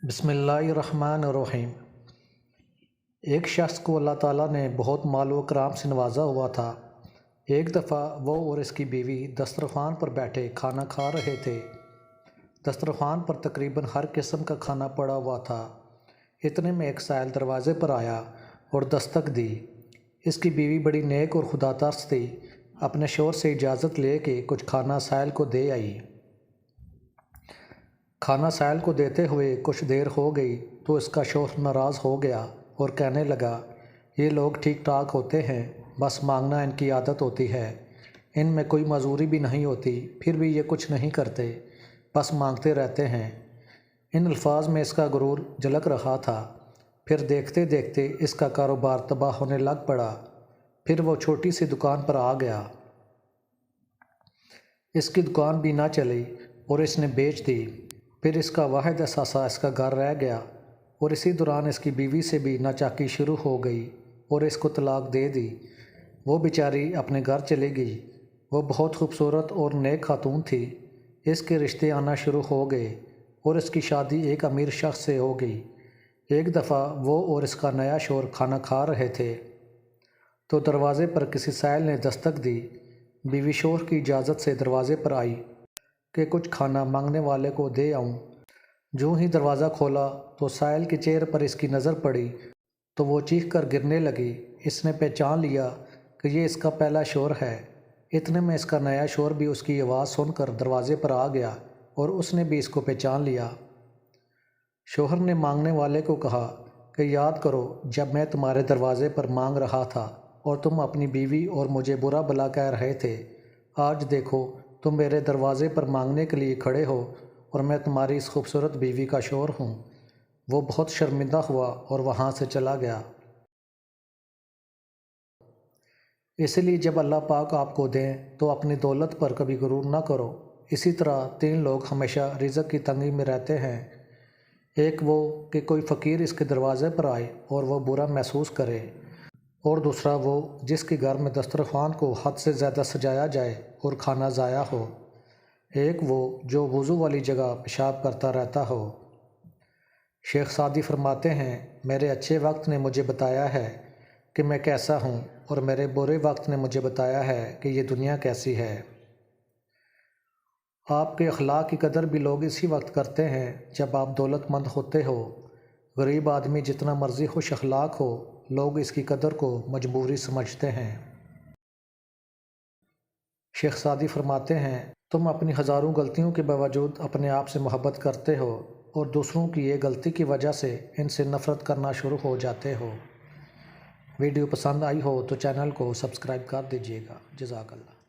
بسم اللہ الرحمن الرحیم۔ ایک شخص کو اللہ تعالیٰ نے بہت مال و اکرام سے نوازا ہوا تھا۔ ایک دفعہ وہ اور اس کی بیوی دسترخوان پر بیٹھے کھانا کھا رہے تھے۔ دسترخوان پر تقریباً ہر قسم کا کھانا پڑا ہوا تھا۔ اتنے میں ایک سائل دروازے پر آیا اور دستک دی۔ اس کی بیوی بڑی نیک اور خدا ترس تھی۔ اپنے شوہر سے اجازت لے کے کچھ کھانا سائل کو دے آئی۔ کھانا سائل کو دیتے ہوئے کچھ دیر ہو گئی تو اس کا شوہر ناراض ہو گیا اور کہنے لگا، یہ لوگ ٹھیک ٹھاک ہوتے ہیں، بس مانگنا ان کی عادت ہوتی ہے، ان میں کوئی معذوری بھی نہیں ہوتی، پھر بھی یہ کچھ نہیں کرتے، بس مانگتے رہتے ہیں۔ ان الفاظ میں اس کا غرور جھلک رہا تھا۔ پھر دیکھتے دیکھتے اس کا کاروبار تباہ ہونے لگ پڑا۔ پھر وہ چھوٹی سی دکان پر آ گیا۔ اس کی دکان بھی نہ چلی اور اس نے بیچ دی۔ پھر اس کا واحد اثاثہ اس کا گھر رہ گیا اور اسی دوران اس کی بیوی سے بھی ناچاکی شروع ہو گئی اور اس کو طلاق دے دی۔ وہ بیچاری اپنے گھر چلی گئی۔ وہ بہت خوبصورت اور نیک خاتون تھی۔ اس کے رشتے آنا شروع ہو گئے اور اس کی شادی ایک امیر شخص سے ہو گئی۔ ایک دفعہ وہ اور اس کا نیا شوہر کھانا کھا رہے تھے تو دروازے پر کسی سائل نے دستک دی۔ بیوی شوہر کی اجازت سے دروازے پر آئی کہ کچھ کھانا مانگنے والے کو دے آؤں۔ جو ہی دروازہ کھولا تو سائل کے چہرے پر اس کی نظر پڑی تو وہ چیخ کر گرنے لگی۔ اس نے پہچان لیا کہ یہ اس کا پہلا شوہر ہے۔ اتنے میں اس کا نیا شوہر بھی اس کی آواز سن کر دروازے پر آ گیا اور اس نے بھی اس کو پہچان لیا۔ شوہر نے مانگنے والے کو کہا کہ یاد کرو جب میں تمہارے دروازے پر مانگ رہا تھا اور تم اپنی بیوی اور مجھے برا بھلا کہہ رہے تھے، آج دیکھو تم میرے دروازے پر مانگنے کے لیے کھڑے ہو اور میں تمہاری اس خوبصورت بیوی کا شوہر ہوں۔ وہ بہت شرمندہ ہوا اور وہاں سے چلا گیا۔ اس لیے جب اللہ پاک آپ کو دیں تو اپنی دولت پر کبھی غرور نہ کرو۔ اسی طرح 3 لوگ ہمیشہ رزق کی تنگی میں رہتے ہیں۔ ایک وہ کہ کوئی فقیر اس کے دروازے پر آئے اور وہ برا محسوس کرے، اور دوسرا وہ جس کے گھر میں دسترخوان کو حد سے زیادہ سجایا جائے اور کھانا ضائع ہو۔ ایک وہ جو وضو والی جگہ پیشاب کرتا رہتا ہو۔ شیخ سعدی فرماتے ہیں، میرے اچھے وقت نے مجھے بتایا ہے کہ میں کیسا ہوں اور میرے برے وقت نے مجھے بتایا ہے کہ یہ دنیا کیسی ہے۔ آپ کے اخلاق کی قدر بھی لوگ اسی وقت کرتے ہیں جب آپ دولت مند ہوتے ہو۔ غریب آدمی جتنا مرضی خوش اخلاق ہو، لوگ اس کی قدر کو مجبوری سمجھتے ہیں۔ شیخ سعدی فرماتے ہیں، تم اپنی ہزاروں غلطیوں کے باوجود اپنے آپ سے محبت کرتے ہو اور دوسروں کی ایک غلطی کی وجہ سے ان سے نفرت کرنا شروع ہو جاتے ہو۔ ویڈیو پسند آئی ہو تو چینل کو سبسکرائب کر دیجیے گا۔ جزاک اللہ۔